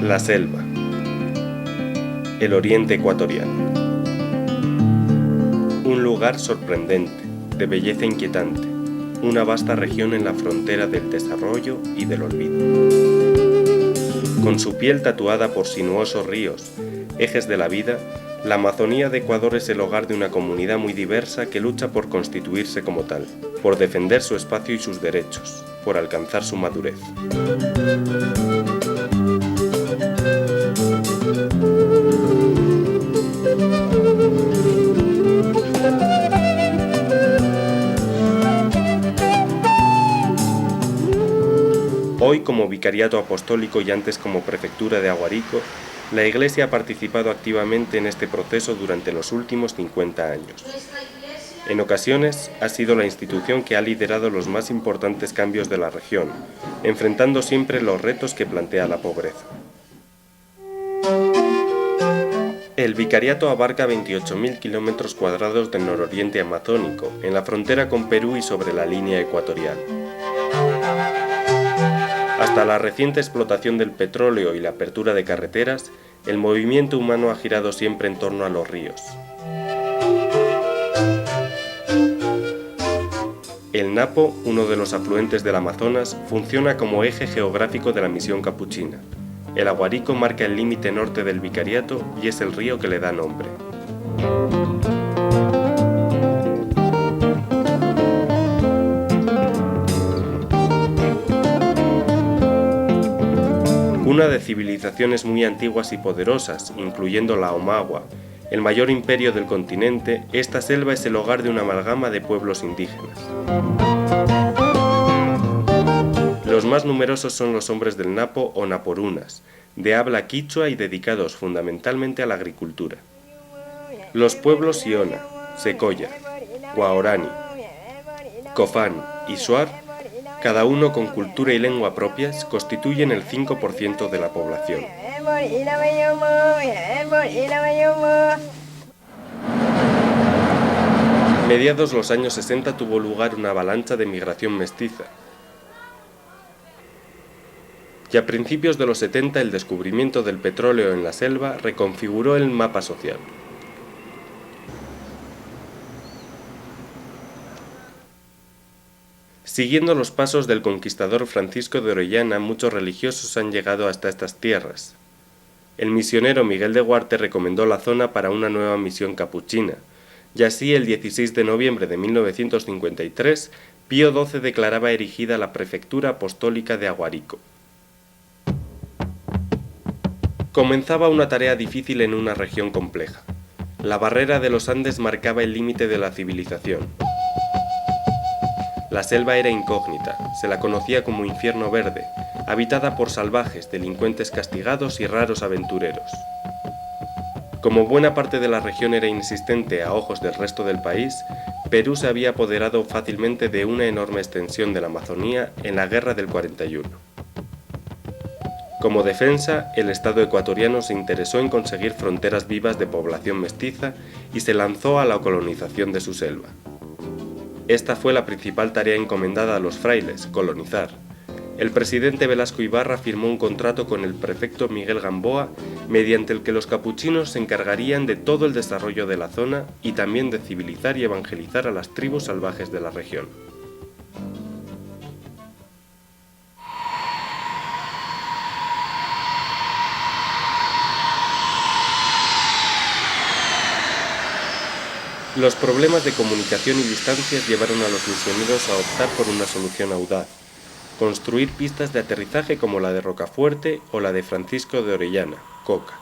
La selva. El oriente ecuatoriano. Un lugar sorprendente, de belleza inquietante, una vasta región en la frontera del desarrollo y del olvido. Con su piel tatuada por sinuosos ríos, ejes de la vida, la Amazonía de Ecuador es el hogar de una comunidad muy diversa que lucha por constituirse como tal, por defender su espacio y sus derechos, por alcanzar su madurez. Hoy, como Vicariato Apostólico y antes como Prefectura de Aguarico, la Iglesia ha participado activamente en este proceso durante los últimos 50 años. En ocasiones, ha sido la institución que ha liderado los más importantes cambios de la región, enfrentando siempre los retos que plantea la pobreza. El Vicariato abarca 28.000 kilómetros cuadrados del nororiente amazónico, en la frontera con Perú y sobre la línea ecuatorial. Hasta la reciente explotación del petróleo y la apertura de carreteras, el movimiento humano ha girado siempre en torno a los ríos. El Napo, uno de los afluentes del Amazonas, funciona como eje geográfico de la misión capuchina. El Aguarico marca el límite norte del Vicariato y es el río que le da nombre. Cuna de civilizaciones muy antiguas y poderosas, incluyendo la Omagua, el mayor imperio del continente, esta selva es el hogar de una amalgama de pueblos indígenas. Los más numerosos son los hombres del Napo o naporunas, de habla quichua y dedicados fundamentalmente a la agricultura. Los pueblos Siona, Secoya, Guaorani, Cofán y Shuar, cada uno con cultura y lengua propias, constituyen el 5% de la población. Mediados los años 60 tuvo lugar una avalancha de migración mestiza. Y a principios de los 70 el descubrimiento del petróleo en la selva reconfiguró el mapa social. Siguiendo los pasos del conquistador Francisco de Orellana, muchos religiosos han llegado hasta estas tierras. El misionero Miguel de Huarte recomendó la zona para una nueva misión capuchina, y así el 16 de noviembre de 1953, Pío XII declaraba erigida la Prefectura Apostólica de Aguarico. Comenzaba una tarea difícil en una región compleja. La barrera de los Andes marcaba el límite de la civilización. La selva era incógnita, se la conocía como infierno verde, habitada por salvajes, delincuentes castigados y raros aventureros. Como buena parte de la región era inexistente a ojos del resto del país, Perú se había apoderado fácilmente de una enorme extensión de la Amazonía en la Guerra del 41. Como defensa, el Estado ecuatoriano se interesó en conseguir fronteras vivas de población mestiza y se lanzó a la colonización de su selva. Esta fue la principal tarea encomendada a los frailes, colonizar. El presidente Velasco Ibarra firmó un contrato con el prefecto Miguel Gamboa, mediante el que los capuchinos se encargarían de todo el desarrollo de la zona y también de civilizar y evangelizar a las tribus salvajes de la región. Los problemas de comunicación y distancias llevaron a los misioneros a optar por una solución audaz: construir pistas de aterrizaje como la de Rocafuerte o la de Francisco de Orellana, Coca.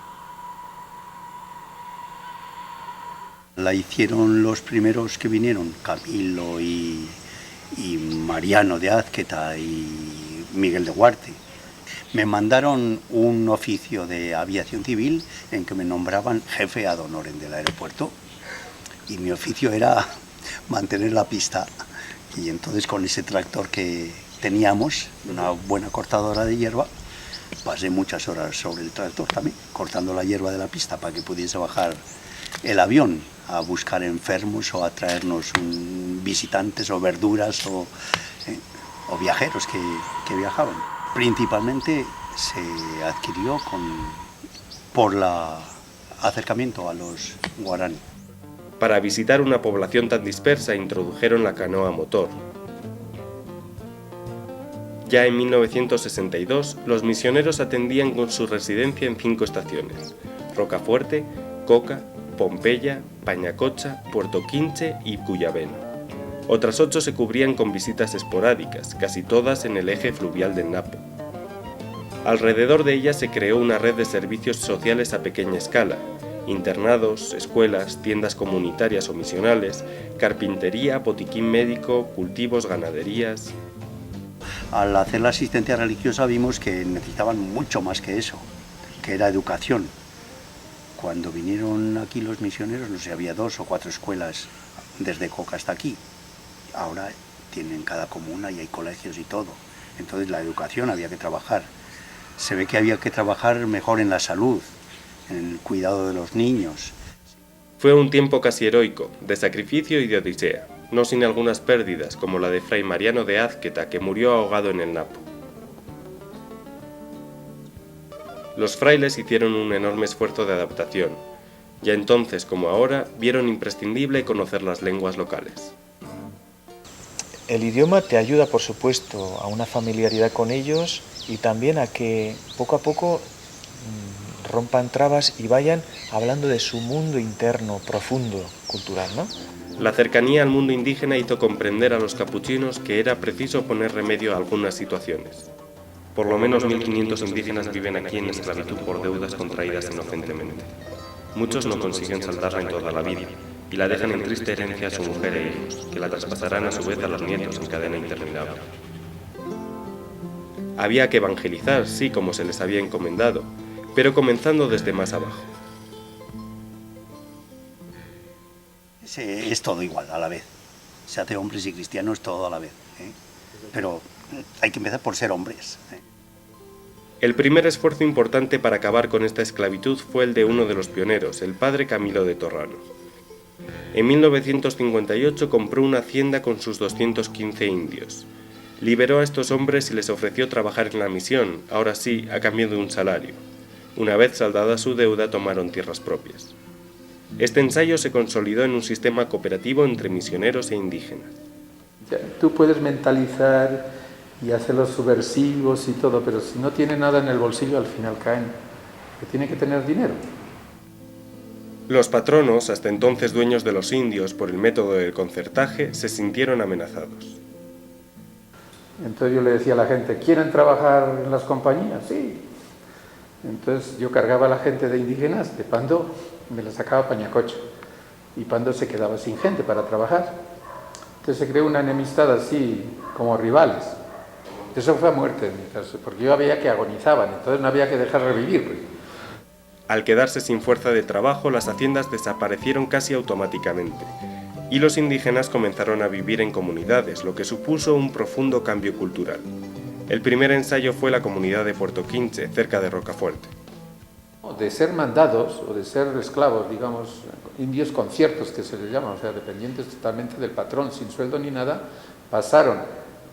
La hicieron los primeros que vinieron, Camilo y Mariano de Azqueta y Miguel de Huarte. Me mandaron un oficio de aviación civil en que me nombraban jefe ad honorem del aeropuerto. Y mi oficio era mantener la pista. Y entonces con ese tractor que teníamos, una buena cortadora de hierba, pasé muchas horas sobre el tractor también, cortando la hierba de la pista para que pudiese bajar el avión a buscar enfermos o a traernos visitantes o verduras o viajeros que viajaban. Principalmente se adquirió por el acercamiento a los guaraní. Para visitar una población tan dispersa introdujeron la canoa a motor. Ya en 1962, los misioneros atendían con su residencia en 5 estaciones: Rocafuerte, Coca, Pompeya, Pañacocha, Puerto Quinche y Cuyabeno. Otras 8 se cubrían con visitas esporádicas, casi todas en el eje fluvial del Napo. Alrededor de ellas se creó una red de servicios sociales a pequeña escala: internados, escuelas, tiendas comunitarias o misionales, carpintería, botiquín médico, cultivos, ganaderías. Al hacer la asistencia religiosa vimos que necesitaban mucho más que eso, que era educación. Cuando vinieron aquí los misioneros, no sé, había 2 o 4 escuelas desde Coca hasta aquí. Ahora tienen cada comuna y hay colegios y todo. Entonces la educación había que trabajar. Se ve que había que trabajar mejor en la salud, en el cuidado de los niños. Fue un tiempo casi heroico, de sacrificio y de odisea, no sin algunas pérdidas, como la de Fray Mariano de Azqueta, que murió ahogado en el Napo. Los frailes hicieron un enorme esfuerzo de adaptación. Ya entonces, como ahora, vieron imprescindible conocer las lenguas locales. El idioma te ayuda, por supuesto, a una familiaridad con ellos y también a que poco a poco rompan trabas y vayan hablando de su mundo interno, profundo, cultural, ¿no? La cercanía al mundo indígena hizo comprender a los capuchinos que era preciso poner remedio a algunas situaciones. Por lo menos 1.500 indígenas viven aquí en esclavitud por deudas contraídas inocentemente. Muchos no consiguen saldarla en toda la vida y la dejan en triste herencia a su mujer e hijos, que la traspasarán a su vez a los nietos en cadena interminable. Había que evangelizar, sí, como se les había encomendado, pero comenzando desde más abajo. Es todo igual a la vez. Se hace hombres y cristianos todo a la vez, ¿eh? Pero hay que empezar por ser hombres, ¿eh? El primer esfuerzo importante para acabar con esta esclavitud fue el de uno de los pioneros, el padre Camilo de Torrano. En 1958 compró una hacienda con sus 215 indios. Liberó a estos hombres y les ofreció trabajar en la misión, ahora sí, a cambio de un salario. Una vez saldada su deuda, tomaron tierras propias. Este ensayo se consolidó en un sistema cooperativo entre misioneros e indígenas. Tú puedes mentalizar y hacerlos subversivos y todo, pero si no tienen nada en el bolsillo, al final caen. Que tiene que tener dinero. Los patronos, hasta entonces dueños de los indios por el método del concertaje, se sintieron amenazados. Entonces yo le decía a la gente, ¿quieren trabajar en las compañías? Sí. Entonces yo cargaba a la gente de indígenas, de Pando, me la sacaba a Pañacocha. Y Pando se quedaba sin gente para trabajar. Entonces se creó una enemistad así, como rivales. Eso fue a muerte, porque yo veía que agonizaban, entonces no había que dejar revivir, pues. Al quedarse sin fuerza de trabajo, las haciendas desaparecieron casi automáticamente, y los indígenas comenzaron a vivir en comunidades, lo que supuso un profundo cambio cultural. El primer ensayo fue la comunidad de Puerto Quinche, cerca de Rocafuerte. De ser mandados, o de ser esclavos, digamos, indios conciertos que se les llama, o sea, dependientes totalmente del patrón, sin sueldo ni nada, pasaron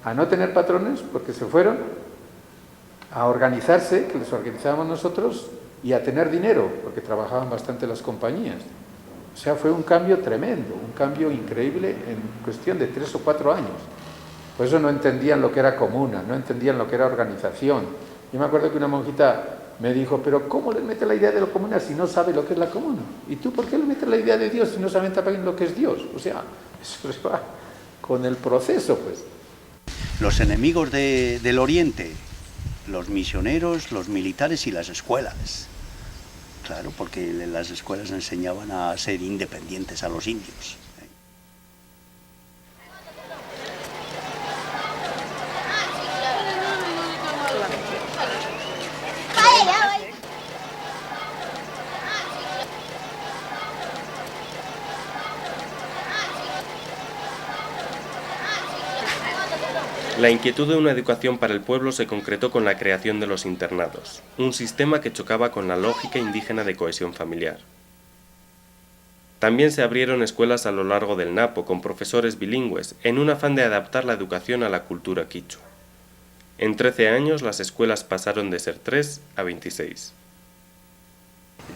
a no tener patrones porque se fueron a organizarse, que les organizábamos nosotros, y a tener dinero, porque trabajaban bastante las compañías. O sea, fue un cambio tremendo, un cambio increíble en cuestión de 3 o 4 años. Por eso no entendían lo que era comuna, no entendían lo que era organización. Yo me acuerdo que una monjita me dijo, pero ¿cómo les mete la idea de la comuna si no sabe lo que es la comuna? ¿Y tú por qué le metes la idea de Dios si no saben también lo que es Dios? O sea, eso se va con el proceso, pues. Los enemigos del Oriente, los misioneros, los militares y las escuelas. Claro, porque las escuelas enseñaban a ser independientes a los indios. La inquietud de una educación para el pueblo se concretó con la creación de los internados, un sistema que chocaba con la lógica indígena de cohesión familiar. También se abrieron escuelas a lo largo del Napo con profesores bilingües, en un afán de adaptar la educación a la cultura quichua. En 13 años las escuelas pasaron de ser 3 a 26.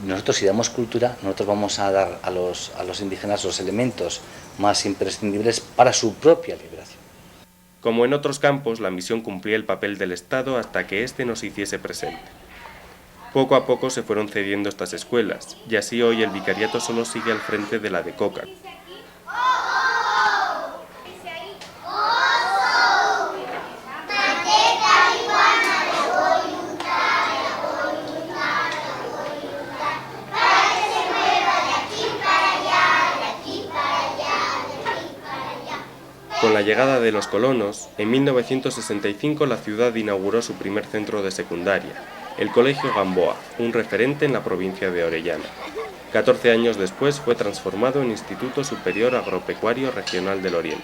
Nosotros, si damos cultura, nosotros vamos a dar a los indígenas los elementos más imprescindibles para su propia liberación. Como en otros campos, la misión cumplía el papel del Estado hasta que éste no se hiciese presente. Poco a poco se fueron cediendo estas escuelas, y así hoy el vicariato solo sigue al frente de la de Coca. Con la llegada de los colonos, en 1965 la ciudad inauguró su primer centro de secundaria, el Colegio Gamboa, un referente en la provincia de Orellana. 14 años después fue transformado en Instituto Superior Agropecuario Regional del Oriente.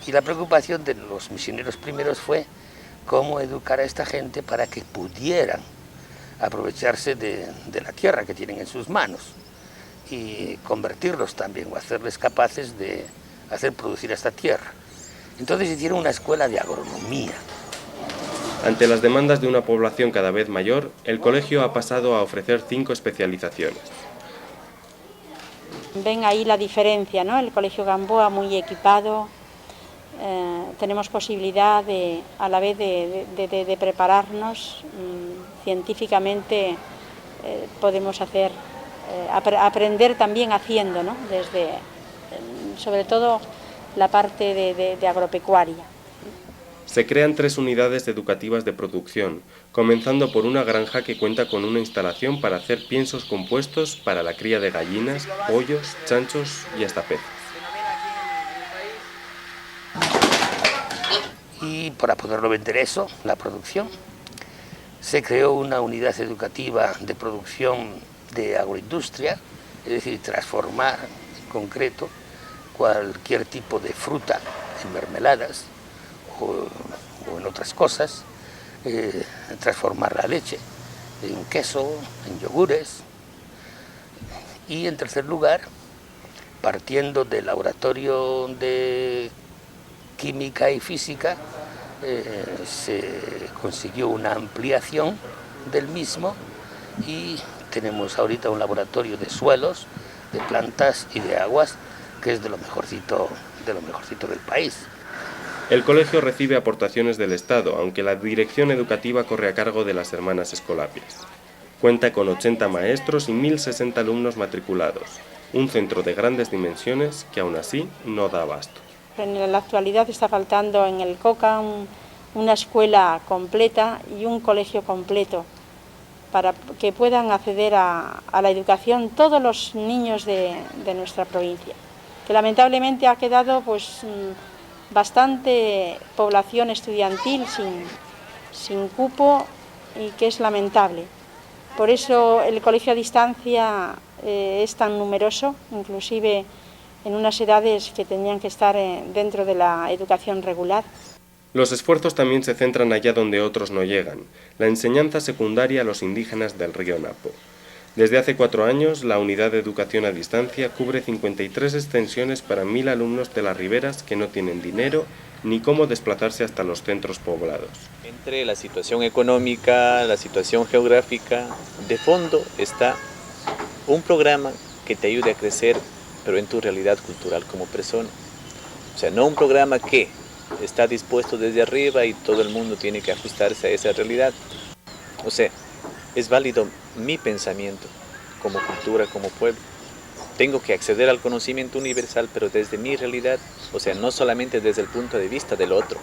Y la preocupación de los misioneros primeros fue cómo educar a esta gente para que pudieran aprovecharse de la tierra que tienen en sus manos y convertirlos también o hacerles capaces de hacer producir esta tierra. Entonces hicieron una escuela de agronomía. Ante las demandas de una población cada vez mayor, el colegio ha pasado a ofrecer 5 especializaciones. Ven ahí la diferencia, ¿no? El Colegio Gamboa muy equipado, tenemos posibilidad a la vez de prepararnos científicamente, podemos aprender también haciendo, ¿no? Sobre todo la parte de agropecuaria. Se crean 3 unidades educativas de producción, comenzando por una granja que cuenta con una instalación para hacer piensos compuestos para la cría de gallinas, pollos, chanchos y hasta peces. Y para poderlo vender eso, la producción, se creó una unidad educativa de producción de agroindustria, es decir, transformar en concreto cualquier tipo de fruta en mermeladas o en otras cosas, transformar la leche en queso, en yogures. Y en tercer lugar, partiendo del laboratorio de química y física, se consiguió una ampliación del mismo y tenemos ahorita un laboratorio de suelos, de plantas y de aguas, que es de lo mejorcito del país. El colegio recibe aportaciones del Estado, aunque la dirección educativa corre a cargo de las hermanas Escolapias. Cuenta con 80 maestros y 1.060 alumnos matriculados, un centro de grandes dimensiones que aún así no da abasto. En la actualidad está faltando en el COCA una escuela completa y un colegio completo para que puedan acceder a la educación todos los niños de nuestra provincia, que lamentablemente ha quedado pues bastante población estudiantil sin cupo y que es lamentable. Por eso el colegio a distancia es tan numeroso, inclusive en unas edades que tenían que estar dentro de la educación regular. Los esfuerzos también se centran allá donde otros no llegan, la enseñanza secundaria a los indígenas del río Napo. Desde hace 4 años, la unidad de educación a distancia cubre 53 extensiones para 1.000 alumnos de las riberas que no tienen dinero ni cómo desplazarse hasta los centros poblados. Entre la situación económica, la situación geográfica, de fondo está un programa que te ayude a crecer, pero en tu realidad cultural como persona. O sea, no un programa que está dispuesto desde arriba y todo el mundo tiene que ajustarse a esa realidad. O sea, es válido mi pensamiento como cultura, como pueblo. Tengo que acceder al conocimiento universal, pero desde mi realidad, o sea, no solamente desde el punto de vista del otro.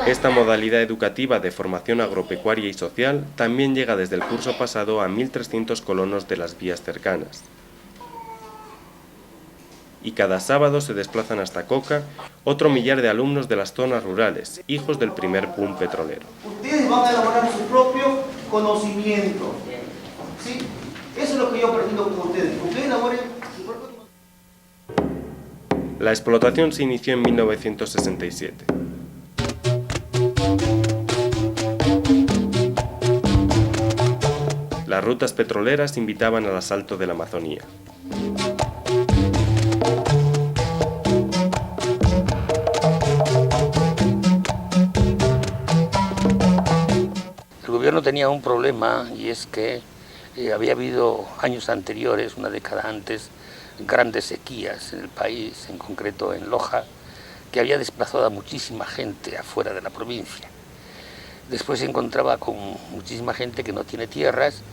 Esta modalidad educativa de formación agropecuaria y social también llega desde el curso pasado a 1.300 colonos de las vías cercanas. Y cada sábado se desplazan hasta Coca otro millar de alumnos de las zonas rurales, hijos del primer boom petrolero. Ustedes van a elaborar su propio conocimiento, ¿sí? Eso es lo que yo pretendo con ustedes. Ustedes elaboren su propio conocimiento. La explotación se inició en 1967. Las rutas petroleras invitaban al asalto de la Amazonía. gobierno tenía un problema, y es que había habido años anteriores, una década antes, grandes sequías en el país, en concreto en Loja, que había desplazado a muchísima gente afuera de la provincia. Después se encontraba con muchísima gente que no tiene tierras,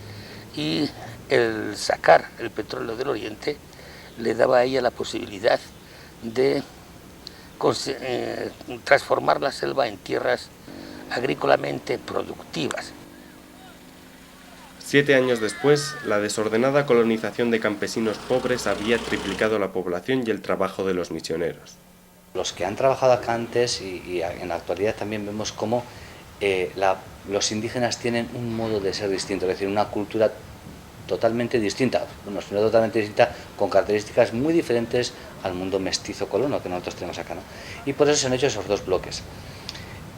y el sacar el petróleo del oriente le daba a ella la posibilidad de transformar la selva en tierras agrícolamente productivas. 7 años después, la desordenada colonización de campesinos pobres había triplicado la población y el trabajo de los misioneros. Los que han trabajado acá antes y en la actualidad también vemos cómo los indígenas tienen un modo de ser distinto, es decir, una cultura totalmente distinta, bueno, no totalmente distinta, con características muy diferentes al mundo mestizo colono que nosotros tenemos acá, ¿no? Y por eso se han hecho esos dos bloques.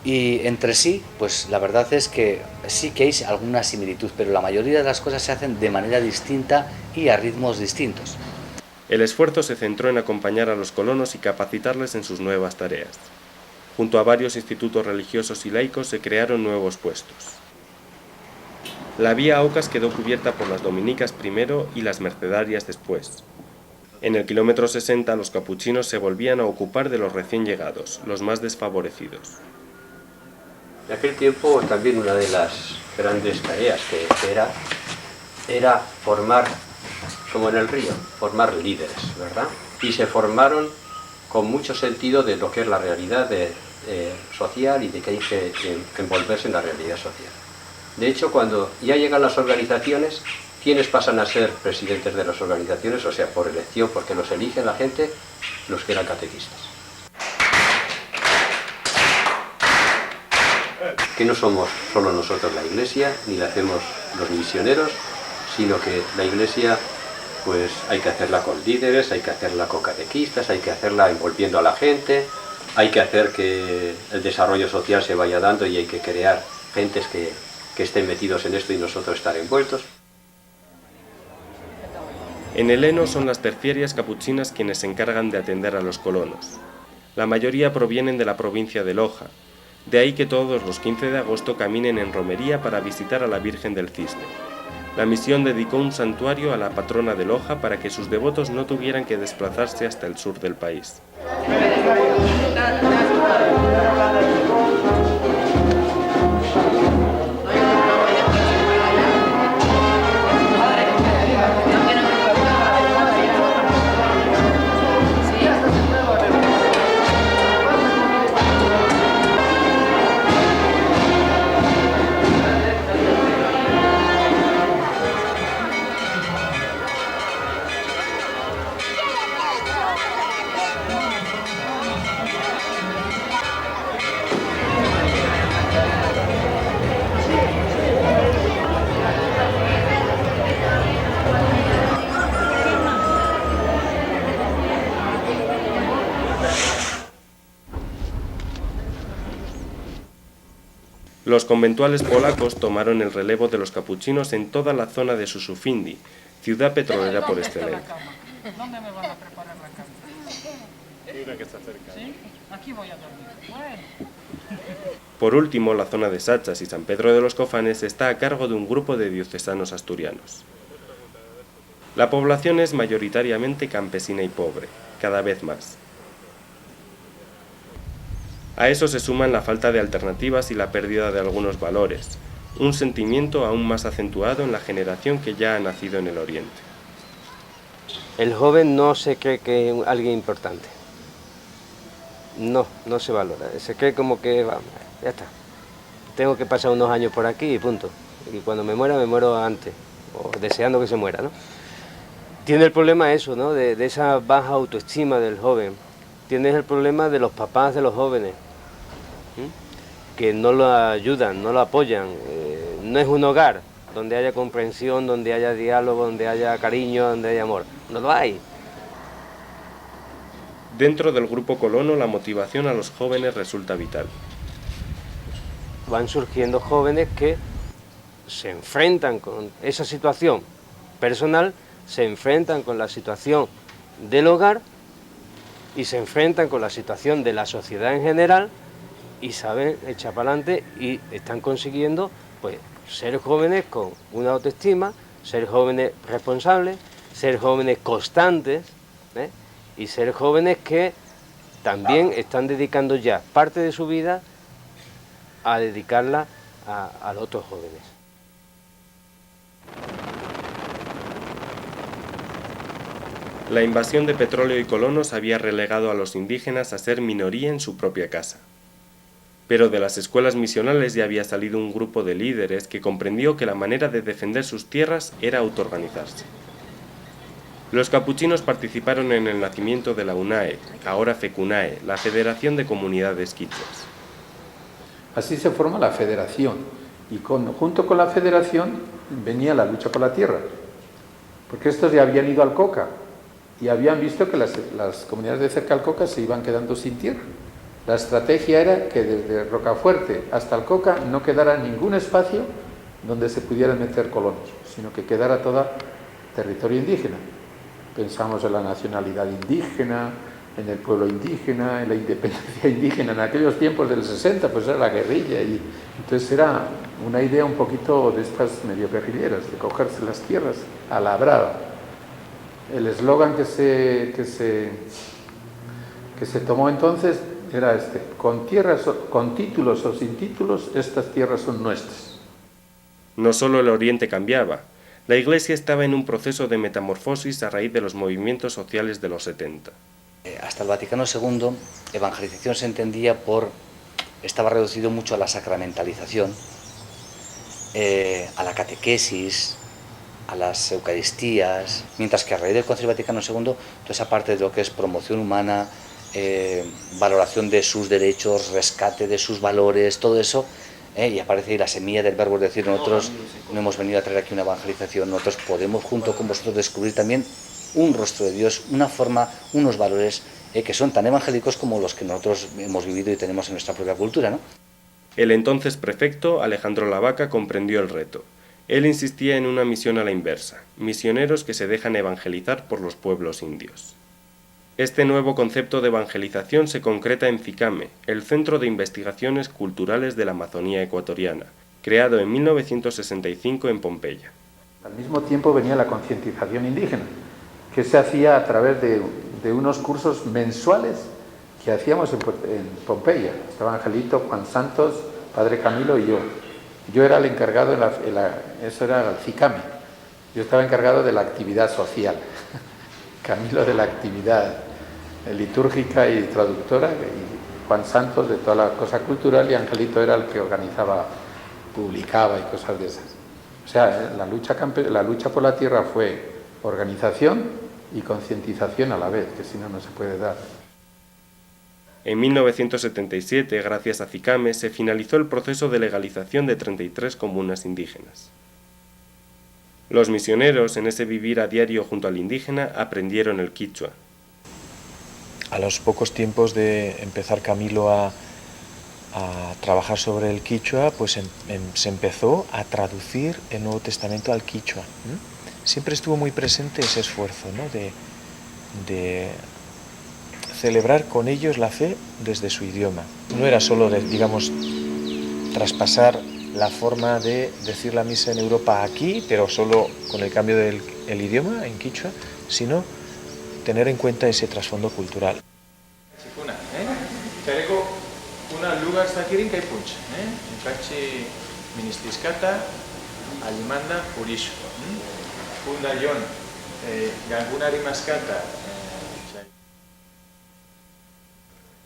Y entre sí, pues la verdad es que sí que hay alguna similitud, pero la mayoría de las cosas se hacen de manera distinta y a ritmos distintos. El esfuerzo se centró en acompañar a los colonos y capacitarles en sus nuevas tareas. Junto a varios institutos religiosos y laicos se crearon nuevos puestos. La vía Aucas quedó cubierta por las dominicas primero y las mercedarias después. En el kilómetro 60 los capuchinos se volvían a ocupar de los recién llegados, los más desfavorecidos. En aquel tiempo también una de las grandes tareas que era formar, como en el río, formar líderes, ¿verdad? Y se formaron con mucho sentido de lo que es la realidad social y de que hay que envolverse en la realidad social. De hecho, cuando ya llegan las organizaciones, ¿quiénes pasan a ser presidentes de las organizaciones? O sea, por elección, porque los elige la gente, los que eran catequistas. Que no somos solo nosotros la Iglesia, ni la hacemos los misioneros, sino que la Iglesia pues hay que hacerla con líderes, hay que hacerla con catequistas, hay que hacerla envolviendo a la gente, hay que hacer que el desarrollo social se vaya dando y hay que crear gentes que estén metidos en esto y nosotros estar envueltos. En el Eno son las terciarias capuchinas quienes se encargan de atender a los colonos. La mayoría provienen de la provincia de Loja, de ahí que todos los 15 de agosto caminen en romería para visitar a la Virgen del Cisne. La misión dedicó un santuario a la patrona de Loja para que sus devotos no tuvieran que desplazarse hasta el sur del país. Los conventuales polacos tomaron el relevo de los capuchinos en toda la zona de Susufindi, ciudad petrolera por excelencia. ¿Dónde me van a preparar la cama? Una que está cerca. ¿Sí? Aquí voy a dormir. Bueno. Por último, la zona de Sachas y San Pedro de los Cofanes está a cargo de un grupo de diocesanos asturianos. La población es mayoritariamente campesina y pobre, cada vez más. A eso se suman la falta de alternativas y la pérdida de algunos valores, un sentimiento aún más acentuado en la generación que ya ha nacido en el Oriente. El joven no se cree que es alguien importante. No se valora. Se cree como que, vamos, ya está. Tengo que pasar unos años por aquí y punto. Y cuando me muero antes, o deseando que se muera, ¿no? Tiene el problema eso, ¿no? De esa baja autoestima del joven. Tienes el problema de los papás de los jóvenes, que no lo ayudan, no lo apoyan. No es un hogar donde haya comprensión, donde haya diálogo, donde haya cariño, donde haya amor. No lo hay. Dentro del grupo colono, la motivación a los jóvenes resulta vital. Van surgiendo jóvenes que se enfrentan con esa situación personal, se enfrentan con la situación del hogar y se enfrentan con la situación de la sociedad en general y saben echar para adelante y están consiguiendo pues ser jóvenes con una autoestima, ser jóvenes responsables, ser jóvenes constantes, y ser jóvenes que también están dedicando ya parte de su vida a dedicarla a los otros jóvenes. La invasión de petróleo y colonos había relegado a los indígenas a ser minoría en su propia casa. Pero de las escuelas misionales ya había salido un grupo de líderes que comprendió que la manera de defender sus tierras era autoorganizarse. Los capuchinos participaron en el nacimiento de la UNAE, ahora FECUNAE, la Federación de Comunidades Quichuas. Así se forma la federación, y junto con la federación venía la lucha por la tierra, porque estos ya habían ido al Coca y habían visto que las comunidades de cerca al Coca se iban quedando sin tierra. La estrategia era que desde Rocafuerte hasta el Coca no quedara ningún espacio donde se pudieran meter colonos, sino que quedara todo territorio indígena. Pensamos en la nacionalidad indígena, en el pueblo indígena, en la independencia indígena. En aquellos tiempos del 60 pues era la guerrilla, y entonces era una idea un poquito de estas medio guerrilleras, de cogerse las tierras a la brava. El eslogan que se tomó entonces era este: con títulos o sin títulos, estas tierras son nuestras. No solo el Oriente cambiaba, la Iglesia estaba en un proceso de metamorfosis a raíz de los movimientos sociales de los 70. Hasta el Vaticano II, evangelización se entendía estaba reducido mucho a la sacramentalización, a la catequesis, a las eucaristías, mientras que a raíz del Concilio Vaticano II, toda esa parte de lo que es promoción humana, valoración de sus derechos, rescate de sus valores, todo eso, y aparece ahí la semilla del verbo, es decir, nosotros no hemos venido a traer aquí una evangelización, nosotros podemos junto con vosotros descubrir también un rostro de Dios, una forma, unos valores que son tan evangélicos como los que nosotros hemos vivido y tenemos en nuestra propia cultura, ¿no? El entonces prefecto, Alejandro Lavaca, comprendió el reto. Él insistía en una misión a la inversa, misioneros que se dejan evangelizar por los pueblos indios. Este nuevo concepto de evangelización se concreta en FICAME, el Centro de Investigaciones Culturales de la Amazonía Ecuatoriana, creado en 1965 en Pompeya. Al mismo tiempo venía la concientización indígena, que se hacía a través de unos cursos mensuales que hacíamos en Pompeya. Estaba Angelito, Juan Santos, Padre Camilo y yo. Yo era el encargado, eso era el FICAME, yo estaba encargado de la actividad social, Camilo de la actividad litúrgica y traductora, y Juan Santos de toda la cosa cultural, y Angelito era el que organizaba, publicaba y cosas de esas. O sea, la lucha por la tierra fue organización y concientización a la vez, que si no, no se puede dar. En 1977, gracias a FICAME, se finalizó el proceso de legalización de 33 comunas indígenas. Los misioneros, en ese vivir a diario junto al indígena, aprendieron el quichua. A los pocos tiempos de empezar Camilo a trabajar sobre el quichua, pues se empezó a traducir el Nuevo Testamento al quichua. Siempre estuvo muy presente ese esfuerzo, ¿no? de celebrar con ellos la fe desde su idioma. No era solo, digamos, traspasar la forma de decir la misa en Europa aquí, pero solo con el cambio del idioma en quichua, sino tener en cuenta ese trasfondo cultural. Una lugar zakirin kai punch, kachi ministiskata alimanda purisho. Fundayon gangunari maskata.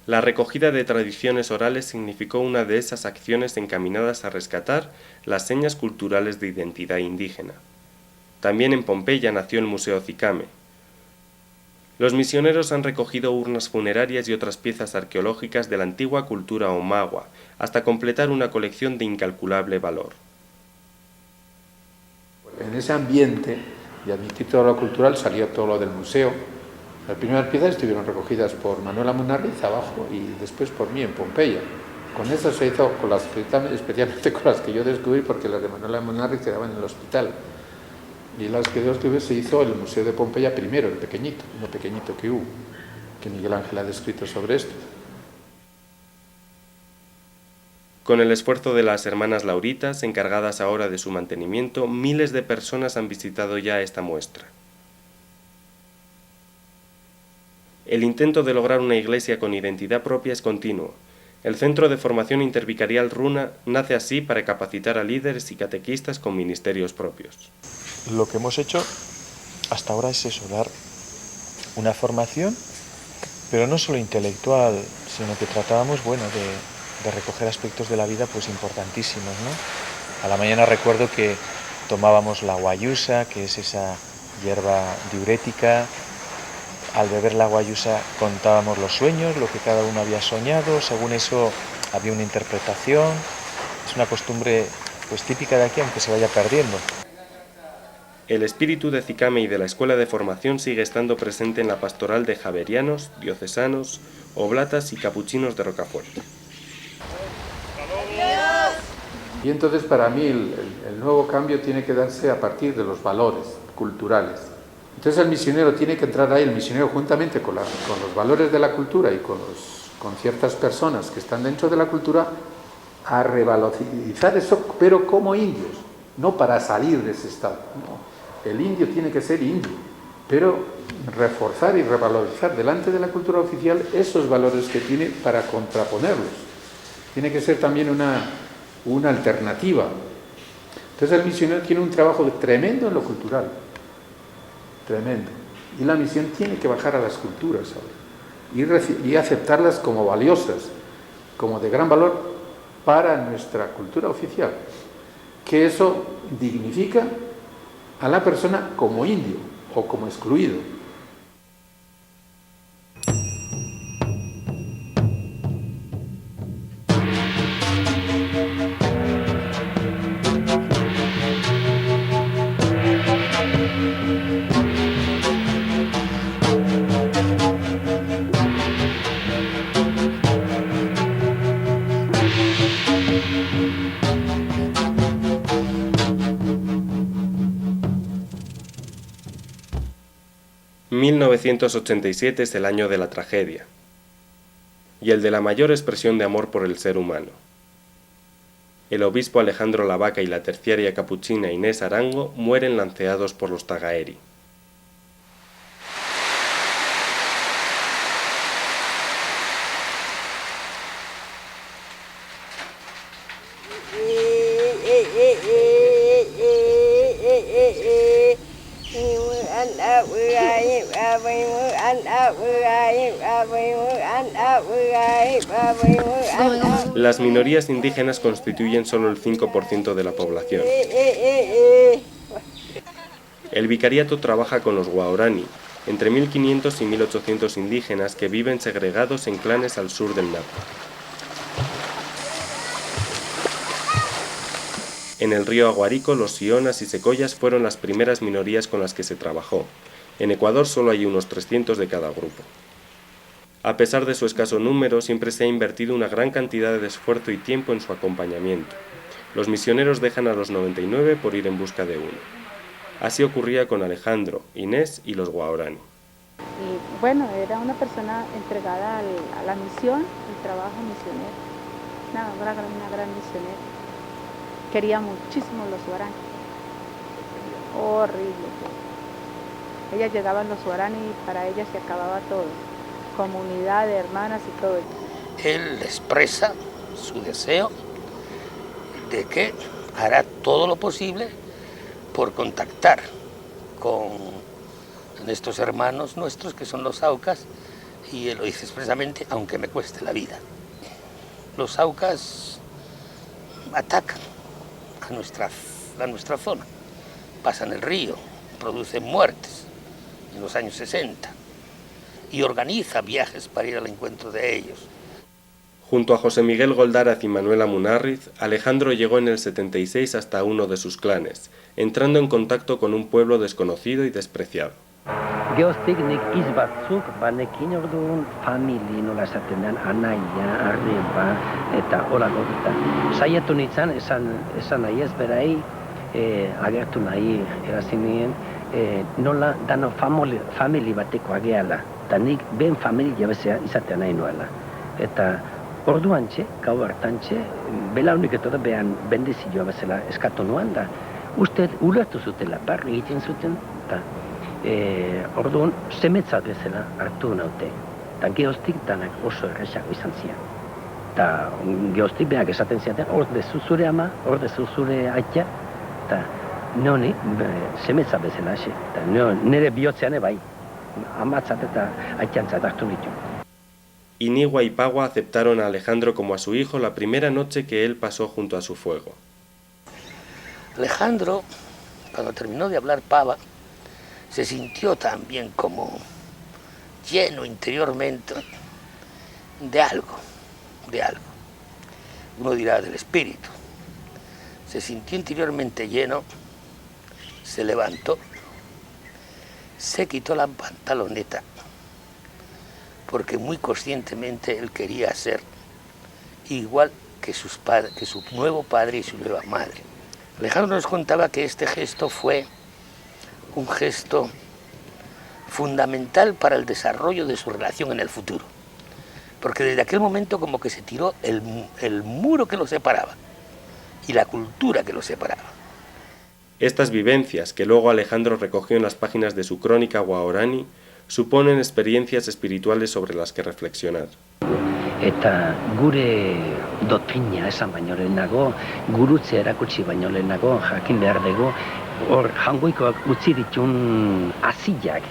La recogida de tradiciones orales significó una de esas acciones encaminadas a rescatar las señas culturales de identidad indígena. También en Pompeya nació el Museo Cicame. Los misioneros han recogido urnas funerarias y otras piezas arqueológicas de la antigua cultura omagua, hasta completar una colección de incalculable valor. En ese ambiente, y a mi título cultural, salió todo lo del museo. Las primeras piezas estuvieron recogidas por Manuela Munarriz abajo y después por mí en Pompeya. Con eso se hizo, especialmente con las que yo descubrí, porque las de Manuela Munarriz quedaban en el hospital. Y las que yo descubrí se hizo el Museo de Pompeya primero, el pequeñito, uno pequeñito que hubo, que Miguel Ángel ha descrito sobre esto. Con el esfuerzo de las hermanas Lauritas, encargadas ahora de su mantenimiento, miles de personas han visitado ya esta muestra. El intento de lograr una iglesia con identidad propia es continuo. El Centro de Formación Intervicarial Runa nace así para capacitar a líderes y catequistas con ministerios propios. Lo que hemos hecho hasta ahora es eso, dar una formación, pero no solo intelectual, sino que tratábamos, bueno, de recoger aspectos de la vida pues importantísimos, ¿no? A la mañana recuerdo que tomábamos la guayusa, que es esa hierba diurética. Al beber la guayusa contábamos los sueños, lo que cada uno había soñado, según eso había una interpretación. Es una costumbre pues típica de aquí, aunque se vaya perdiendo. El espíritu de Cicame y de la Escuela de Formación sigue estando presente en la pastoral de javerianos, diocesanos, oblatas y capuchinos de Rocafuerte. Y entonces para mí el nuevo cambio tiene que darse a partir de los valores culturales. Entonces el misionero tiene que entrar ahí, el misionero juntamente con los valores de la cultura y con ciertas personas que están dentro de la cultura, a revalorizar eso, pero como indios, no para salir de ese estado. No. El indio tiene que ser indio, pero reforzar y revalorizar delante de la cultura oficial esos valores que tiene para contraponerlos. Tiene que ser también una alternativa. Entonces el misionero tiene un trabajo tremendo en lo cultural, tremendo. Y la misión tiene que bajar a las culturas ahora y aceptarlas como valiosas, como de gran valor para nuestra cultura oficial. Que eso dignifica a la persona como indio o como excluido. ...1987 es el año de la tragedia y el de la mayor expresión de amor por el ser humano. El obispo Alejandro Lavaca y la terciaria capuchina Inés Arango mueren lanceados por los Tagaeri. Las minorías indígenas constituyen solo el 5% de la población. El vicariato trabaja con los guaorani, entre 1500 y 1800 indígenas que viven segregados en clanes al sur del Napo. En el río Aguarico, los sionas y secoyas fueron las primeras minorías con las que se trabajó. En Ecuador solo hay unos 300 de cada grupo. A pesar de su escaso número, siempre se ha invertido una gran cantidad de esfuerzo y tiempo en su acompañamiento. Los misioneros dejan a los 99 por ir en busca de uno. Así ocurría con Alejandro, Inés y los guaorani. Y bueno, era una persona entregada a la misión, el trabajo misionero. Una gran misionera. Quería muchísimo los guaraní. Horrible. Ellas llegaban los guaraní y para ellas se acababa todo. Comunidad de hermanas y todo. Él expresa su deseo de que hará todo lo posible por contactar con estos hermanos nuestros que son los aucas, y él lo dice expresamente, aunque me cueste la vida. Los aucas atacan a nuestra zona, pasan el río, producen muertes en los años 60 y organiza viajes para ir al encuentro de ellos. Junto a José Miguel Goldaraz y Manuela Munarriz, Alejandro llegó en el 76 hasta uno de sus clanes, entrando en contacto con un pueblo desconocido y despreciado. Geoztignik izbatzuk banekin orduan famili nola esaten den anaia, arreba eta hola gozita. Saiatu nintzen esan nahi ez berai, agertu nahi erazinien, nola dano famili bateko ageala, eta nik ben familia bezea izatea nahi nuela. Eta orduantxe, gau hartantxe, belaunik etorra behan bendizioa bezala eskatu nuan da, uste ulertu zutela, barri egiten zuten, eta orduan semetzat bezala hartu naute. Eta gehoztik danak oso errexako izan zian. Eta gehoztik behak esaten ziaten, hor dezu zure ama, hor dezu zure aitea, eta noni semetzat bezala, eta nire bihotzean bai, amatzat eta aiteantzat hartu nitu. Inigua y Pagua aceptaron a Alejandro como a su hijo la primera noche que él pasó junto a su fuego. Alejandro, cuando terminó de hablar Pava, se sintió también como lleno interiormente de algo. Uno dirá del espíritu. Se sintió interiormente lleno, se levantó, se quitó la pantaloneta, porque muy conscientemente él quería ser igual que su nuevo padre y su nueva madre. Alejandro nos contaba que este gesto fue un gesto fundamental para el desarrollo de su relación en el futuro, porque desde aquel momento como que se tiró el muro que los separaba y la cultura que los separaba. Estas vivencias, que luego Alejandro recogió en las páginas de su crónica Guaorani, suponen experiencias espirituales sobre las que reflexionar. Eta gure doktrina esan baino lehenago, gurutze erakutsi baino lehenago, jakin behar dugu, hor jangoikoak utzi ditun azilak.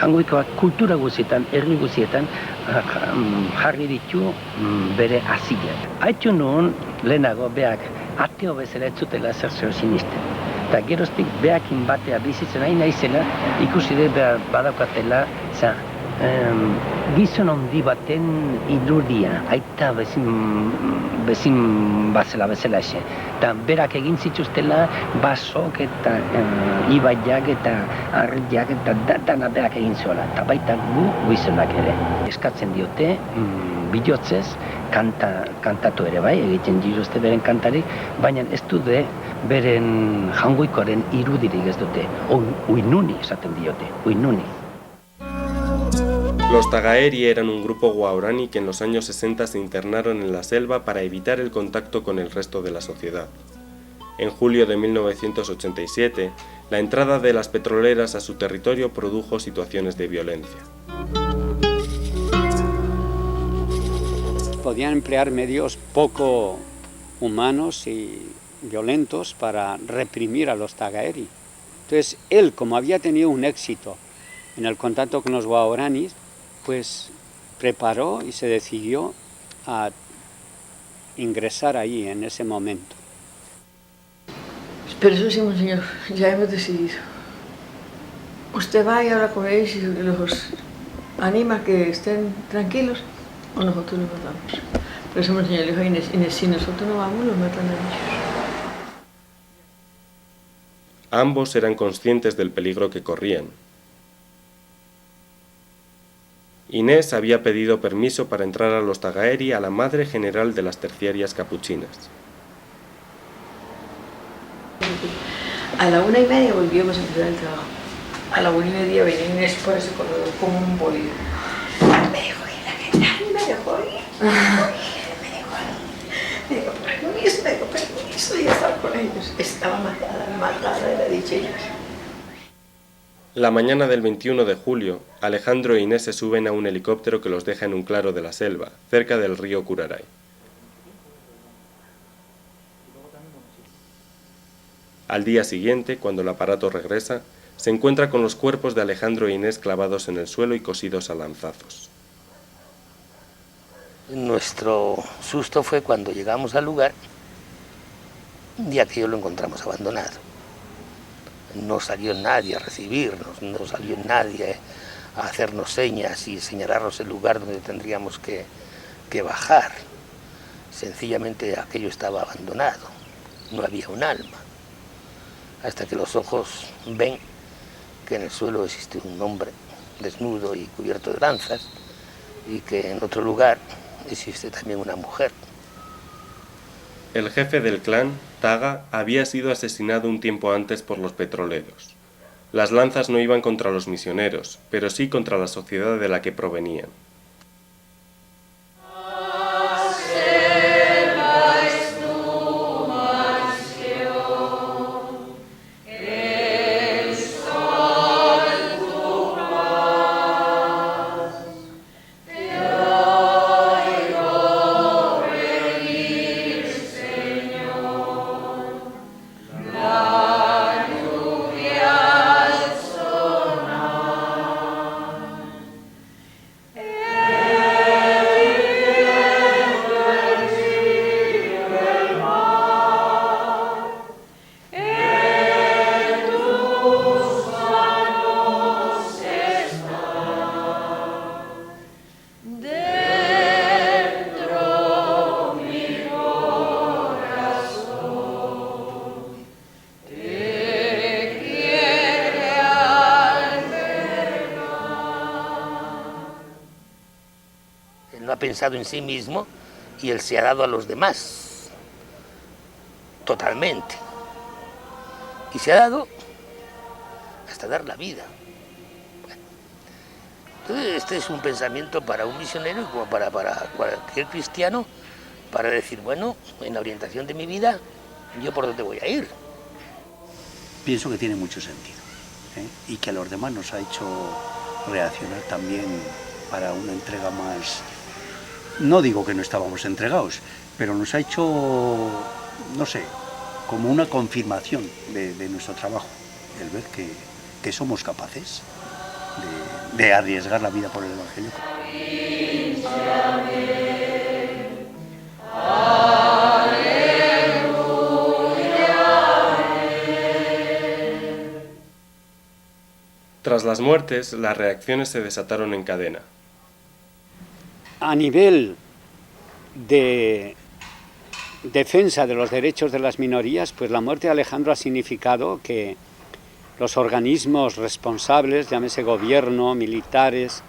Jangoikoak kultura guzietan, herri guzietan, jarri ditu bere azilak. Haitu nuen lehenago beak ateo bezala ez zutela zer sinisten. Eta geroztik beakin batea bizitzen nahi naizela, ikusi dut badaukatela, gizon handi baten irudia, aita bezin bazela xe. Eta berak egin zituztela basok eta ibaiak eta ardiak eta dana berak egin zuela. Eta baita gu gizonak ere. Eskatzen diote, bilotzez, kantatu ere bai, egiten dituzte beren kantari, baina ez dute beren jangoikoaren irudirik ez dute. Uinuni esaten diote, uinuni. Los Tagaeri eran un grupo guaorani que en los años 60 se internaron en la selva para evitar el contacto con el resto de la sociedad. En julio de 1987, la entrada de las petroleras a su territorio produjo situaciones de violencia. Podían emplear medios poco humanos y violentos para reprimir a los Tagaeri. Entonces, él, como había tenido un éxito en el contacto con los guaoranis, pues preparó y se decidió a ingresar ahí en ese momento. Pero eso sí, monseñor, ya hemos decidido. Usted va y habla con ellos y los anima a que estén tranquilos, o nosotros los matamos. Por eso, monseñor, dijo Inés, si nosotros no vamos, los matan a ellos. Ambos eran conscientes del peligro que corrían. Inés había pedido permiso para entrar a los Tagaeri a la madre general de las terciarias capuchinas. A la 1:30 volvíamos a empezar el trabajo. A la 1:30 venía Inés por ese corredor como un bolígrafo. Me dijo, nadie me dejó ir. Me dijo, permiso, y estaba con ellos. Estaba matada, era dicho ellos. La mañana del 21 de julio, Alejandro e Inés se suben a un helicóptero que los deja en un claro de la selva, cerca del río Curaray. Al día siguiente, cuando el aparato regresa, se encuentra con los cuerpos de Alejandro e Inés clavados en el suelo y cosidos a lanzazos. Nuestro susto fue cuando llegamos al lugar y aquello lo encontramos abandonado. No salió nadie a recibirnos, no salió nadie a hacernos señas y señalarnos el lugar donde tendríamos que bajar. Sencillamente aquello estaba abandonado, no había un alma. Hasta que los ojos ven que en el suelo existe un hombre desnudo y cubierto de lanzas y que en otro lugar existe también una mujer. El jefe del clan, Taga, había sido asesinado un tiempo antes por los petroleros. Las lanzas no iban contra los misioneros, pero sí contra la sociedad de la que provenían. no ha pensado en sí mismo y él se ha dado a los demás, totalmente. Y se ha dado hasta dar la vida. Bueno, entonces este es un pensamiento para un misionero y como para cualquier cristiano, para decir, bueno, en la orientación de mi vida, ¿yo por dónde voy a ir? Pienso que tiene mucho sentido, ¿eh? Y que a los demás nos ha hecho reaccionar también para una entrega más... No digo que no estábamos entregados, pero nos ha hecho, no sé, como una confirmación de nuestro trabajo, el ver que somos capaces de arriesgar la vida por el Evangelio. Tras las muertes, las reacciones se desataron en cadena. A nivel de defensa de los derechos de las minorías, pues la muerte de Alejandro ha significado que los organismos responsables, llámese gobierno, militares,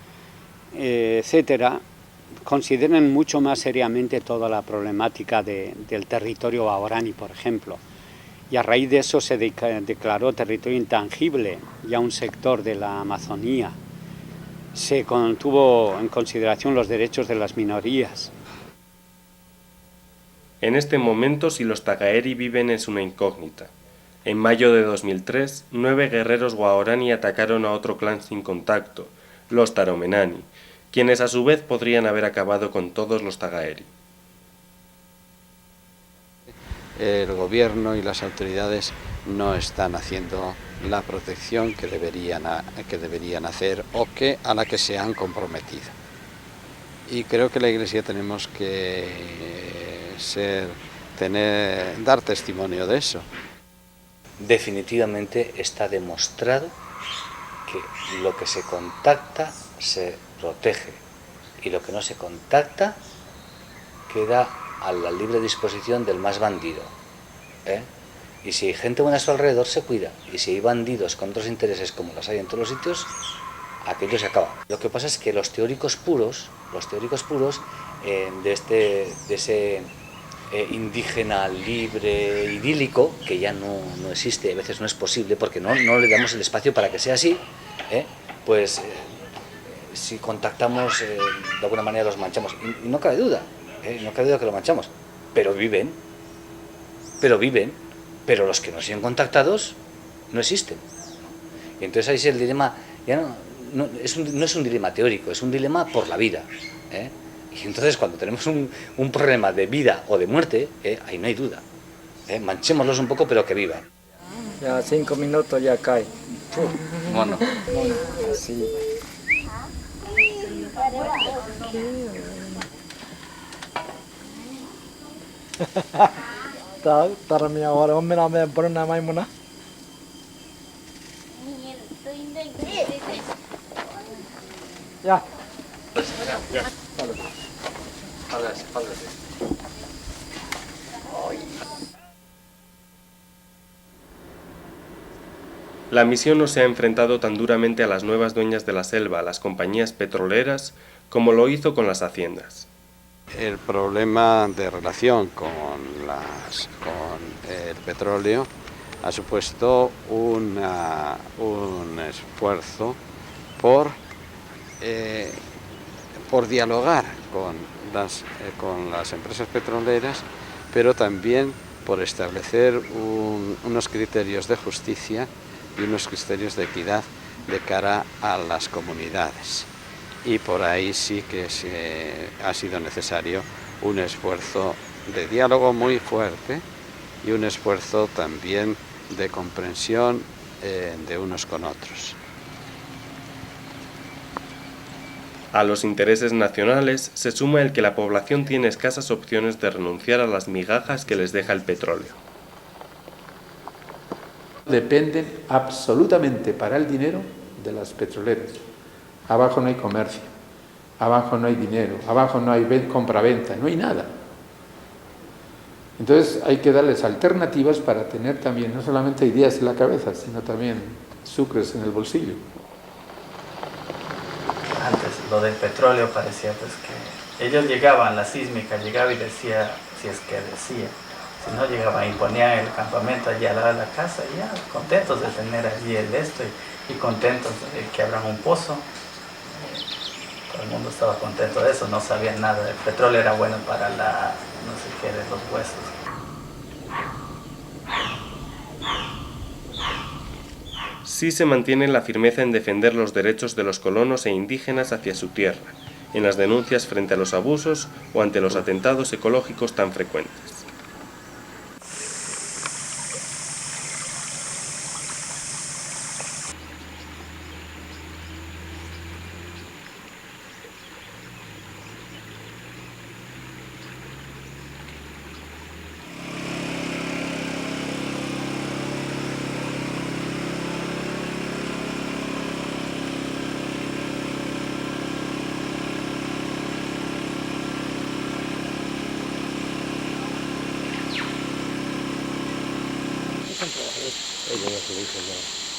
etcétera, consideren mucho más seriamente toda la problemática del territorio guaraní, por ejemplo. Y a raíz de eso se declaró territorio intangible ya un sector de la Amazonía. Se tuvo en consideración los derechos de las minorías. En este momento, si los Tagaeri viven es una incógnita. En mayo de 2003, 9 guerreros guaraní atacaron a otro clan sin contacto, los Taromenani, quienes a su vez podrían haber acabado con todos los Tagaeri. El gobierno y las autoridades no están haciendo la protección que deberían hacer o a la que se han comprometido. Y creo que la Iglesia tenemos que dar testimonio de eso. Definitivamente está demostrado que lo que se contacta se protege y lo que no se contacta queda a la libre disposición del más bandido, ¿eh? Y si hay gente buena a su alrededor, se cuida. Y si hay bandidos con otros intereses, como los hay en todos los sitios, aquello se acaba. Lo que pasa es que los teóricos puros de ese indígena libre, idílico, que ya no existe, a veces no es posible, porque no le damos el espacio para que sea así, pues si contactamos, de alguna manera los manchamos. Y no cabe duda. No cabe duda que lo manchamos, pero viven, pero los que no siguen contactados no existen. Y entonces ahí es el dilema, ya no es un dilema teórico, es un dilema por la vida, ¿eh? Y entonces cuando tenemos un problema de vida o de muerte, ahí no hay duda, manchémoslos un poco, pero que vivan. Ya 5 minutos ya cae. Bueno. Sí. Tarami ahora me pone una maimuna. Ya. La misión no se ha enfrentado tan duramente a las nuevas dueñas de la selva, las compañías petroleras, como lo hizo con las haciendas. El problema de relación con el petróleo ha supuesto un esfuerzo por dialogar con las empresas petroleras, pero también por establecer unos criterios de justicia y unos criterios de equidad de cara a las comunidades. Y por ahí sí que ha sido necesario un esfuerzo de diálogo muy fuerte y un esfuerzo también de comprensión de unos con otros. A los intereses nacionales se suma el que la población tiene escasas opciones de renunciar a las migajas que les deja el petróleo. Dependen absolutamente para el dinero de las petroleras. Abajo no hay comercio, abajo no hay dinero, abajo no hay compra-venta, no hay nada. Entonces hay que darles alternativas para tener también no solamente ideas en la cabeza, sino también sucres en el bolsillo. Antes lo del petróleo parecía pues que Ellos llegaban, la sísmica llegaba y decía, si es que decía, si no llegaban y ponían el campamento allí al lado de la casa, y ya contentos de tener allí el esto y contentos de que abran un pozo. Todo el mundo estaba contento de eso, no sabían nada. El petróleo era bueno para la, no sé qué, de los huesos. Sí se mantiene la firmeza en defender los derechos de los colonos e indígenas hacia su tierra, en las denuncias frente a los abusos o ante los atentados ecológicos tan frecuentes.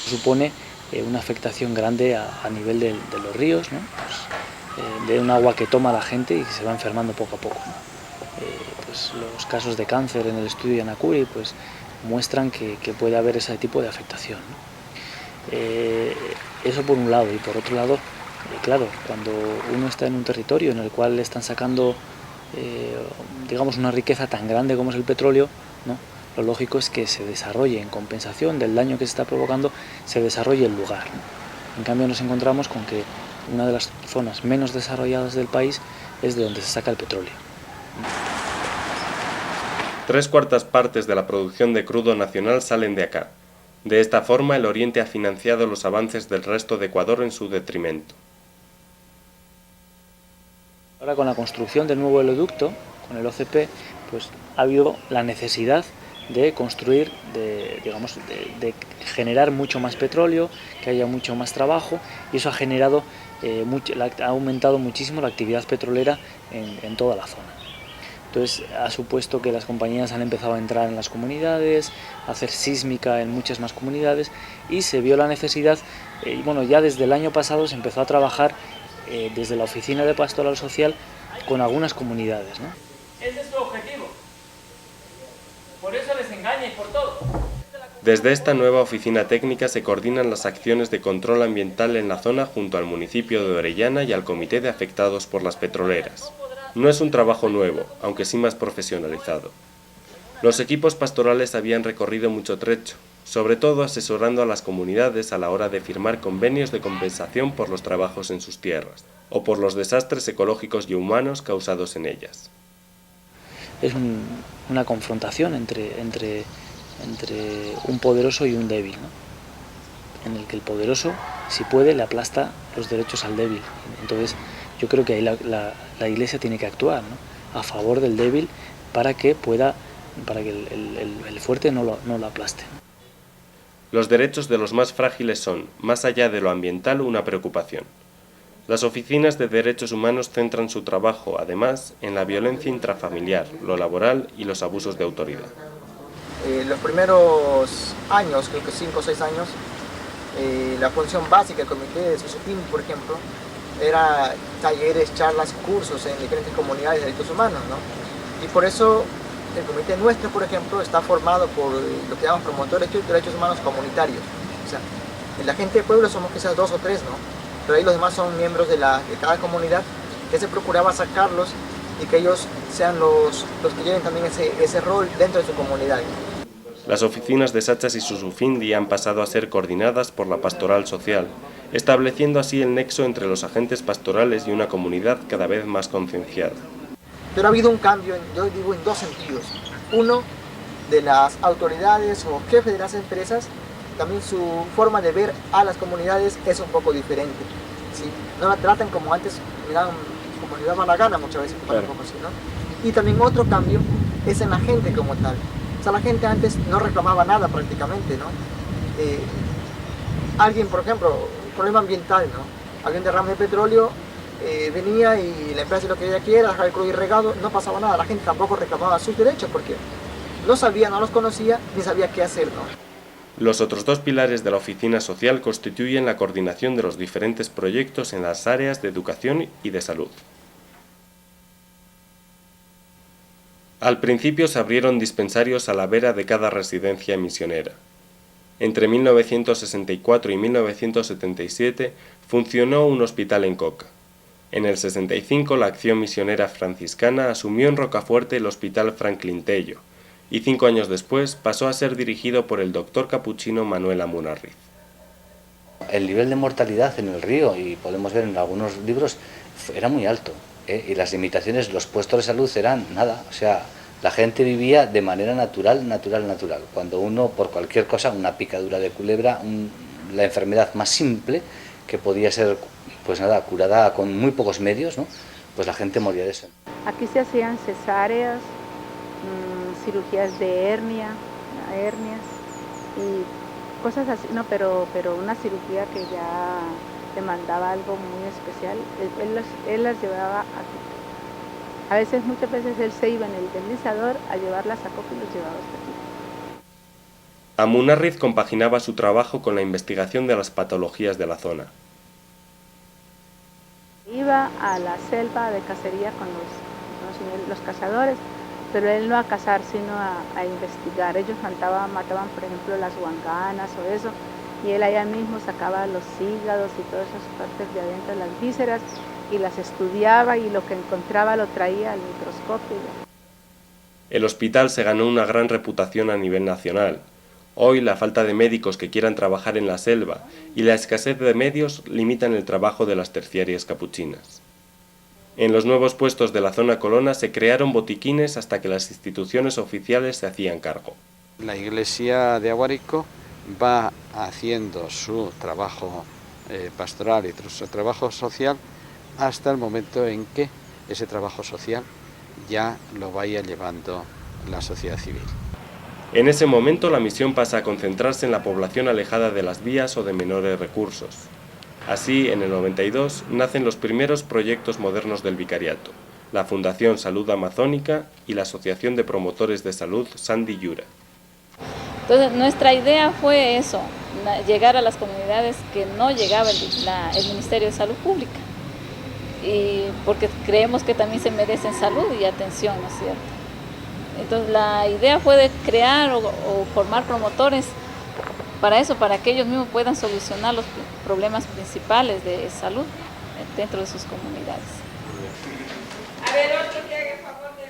Supone una afectación grande a nivel de los ríos, ¿no? Pues, de un agua que toma la gente y que se va enfermando poco a poco, ¿no? Pues los casos de cáncer en el estudio de Yanacuri pues, muestran que puede haber ese tipo de afectación, ¿no? Eso por un lado, y por otro lado, claro, cuando uno está en un territorio en el cual le están sacando digamos una riqueza tan grande como es el petróleo, ¿no? Lo lógico es que se desarrolle en compensación del daño que se está provocando, se desarrolle el lugar, ¿no? En cambio nos encontramos con que una de las zonas menos desarrolladas del país es de donde se saca el petróleo. 3/4 partes de la producción de crudo nacional salen de acá. De esta forma, el Oriente ha financiado los avances del resto de Ecuador en su detrimento. Ahora con la construcción del nuevo oleoducto, con el OCP, pues ha habido la necesidad de construir, de generar mucho más petróleo, que haya mucho más trabajo, y eso ha generado, ha aumentado muchísimo la actividad petrolera en toda la zona. Entonces ha supuesto que las compañías han empezado a entrar en las comunidades, a hacer sísmica en muchas más comunidades, y se vio la necesidad, y bueno, ya desde el año pasado se empezó a trabajar desde la Oficina de Pastoral Social con algunas comunidades, ¿no? Ese es su objetivo. Por eso les engaña y por todo. Desde esta nueva oficina técnica se coordinan las acciones de control ambiental en la zona junto al municipio de Orellana y al Comité de Afectados por las Petroleras. No es un trabajo nuevo, aunque sí más profesionalizado. Los equipos pastorales habían recorrido mucho trecho, sobre todo asesorando a las comunidades a la hora de firmar convenios de compensación por los trabajos en sus tierras, o por los desastres ecológicos y humanos causados en ellas. Es una confrontación entre un poderoso y un débil, ¿no? En el que el poderoso, si puede, le aplasta los derechos al débil. Entonces, yo creo que ahí la Iglesia tiene que actuar, ¿no? A favor del débil para que el fuerte no lo aplaste. Los derechos de los más frágiles son, más allá de lo ambiental, una preocupación. Las oficinas de derechos humanos centran su trabajo, además, en la violencia intrafamiliar, lo laboral y los abusos de autoridad. Los primeros años, creo que 5 o 6 años, la función básica del Comité de Susutim, por ejemplo, era talleres, charlas, cursos en diferentes comunidades de derechos humanos, ¿no? Y por eso el comité nuestro, por ejemplo, está formado por lo que llamamos promotores de derechos humanos comunitarios. O sea, en la gente de pueblo somos quizás 2 o 3, ¿no? Pero ahí los demás son miembros de cada comunidad, que se procuraba sacarlos y que ellos sean los que lleven también ese rol dentro de su comunidad. Las oficinas de Sachas y Susufindi han pasado a ser coordinadas por la Pastoral Social, estableciendo así el nexo entre los agentes pastorales y una comunidad cada vez más concienciada. Pero ha habido un cambio, yo digo, en 2 sentidos. Uno, de las autoridades o jefes de las empresas, también su forma de ver a las comunidades es un poco diferente, ¿sí? No la tratan como antes, como les daba la gana muchas veces, claro. Un poco así, ¿no? Y también otro cambio es en la gente como tal. O sea, la gente antes no reclamaba nada prácticamente, ¿no? Alguien, por ejemplo, un problema ambiental, ¿no? Alguien derrame de petróleo, venía y la empresa lo que ella quiera, dejar el crudo irrigado, no pasaba nada. La gente tampoco reclamaba sus derechos porque no sabía, no los conocía, ni sabía qué hacer, ¿no? Los otros 2 pilares de la oficina social constituyen la coordinación de los diferentes proyectos en las áreas de educación y de salud. Al principio se abrieron dispensarios a la vera de cada residencia misionera. Entre 1964 y 1977 funcionó un hospital en Coca. En el 65 la Acción Misionera Franciscana asumió en Rocafuerte el Hospital Franklin Tello y 5 años después pasó a ser dirigido por el doctor capuchino Manuel Amunarriz. El nivel de mortalidad en el río, y podemos ver en algunos libros, era muy alto, y las limitaciones, los puestos de salud eran nada, o sea, la gente vivía de manera natural. Cuando uno, por cualquier cosa, una picadura de culebra, la enfermedad más simple, que podía ser, pues nada, curada con muy pocos medios, ¿no? Pues la gente moría de eso. Aquí se hacían cesáreas, cirugías de hernias y cosas así, no, pero una cirugía que ya demandaba algo muy especial, él las llevaba aquí. A veces, muchas veces él se iba en el deslizador a llevarlas a Coca y los llevaba hasta aquí. Amunarriz compaginaba su trabajo con la investigación de las patologías de la zona. Iba a la selva de cacería con los cazadores, pero él no a cazar, sino a investigar. Ellos mataban, por ejemplo, las huanganas o eso, y él allá mismo sacaba los hígados y todas esas partes de adentro, las vísceras, y las estudiaba, y lo que encontraba lo traía al microscopio. El hospital se ganó una gran reputación a nivel nacional. Hoy la falta de médicos que quieran trabajar en la selva y la escasez de medios limitan el trabajo de las terciarias capuchinas. En los nuevos puestos de la zona colona se crearon botiquines hasta que las instituciones oficiales se hacían cargo. La iglesia de Aguarico va haciendo su trabajo pastoral y su trabajo social hasta el momento en que ese trabajo social ya lo vaya llevando la sociedad civil. En ese momento la misión pasa a concentrarse en la población alejada de las vías o de menores recursos. Así, en el 92, nacen los primeros proyectos modernos del vicariato, la Fundación Salud Amazónica y la Asociación de Promotores de Salud Sandy Yura. Entonces, nuestra idea fue eso, llegar a las comunidades que no llegaba el Ministerio de Salud Pública, y porque creemos que también se merecen salud y atención, ¿no es cierto? Entonces, la idea fue de crear o formar promotores para eso, para que ellos mismos puedan solucionar los problemas principales de salud dentro de sus comunidades.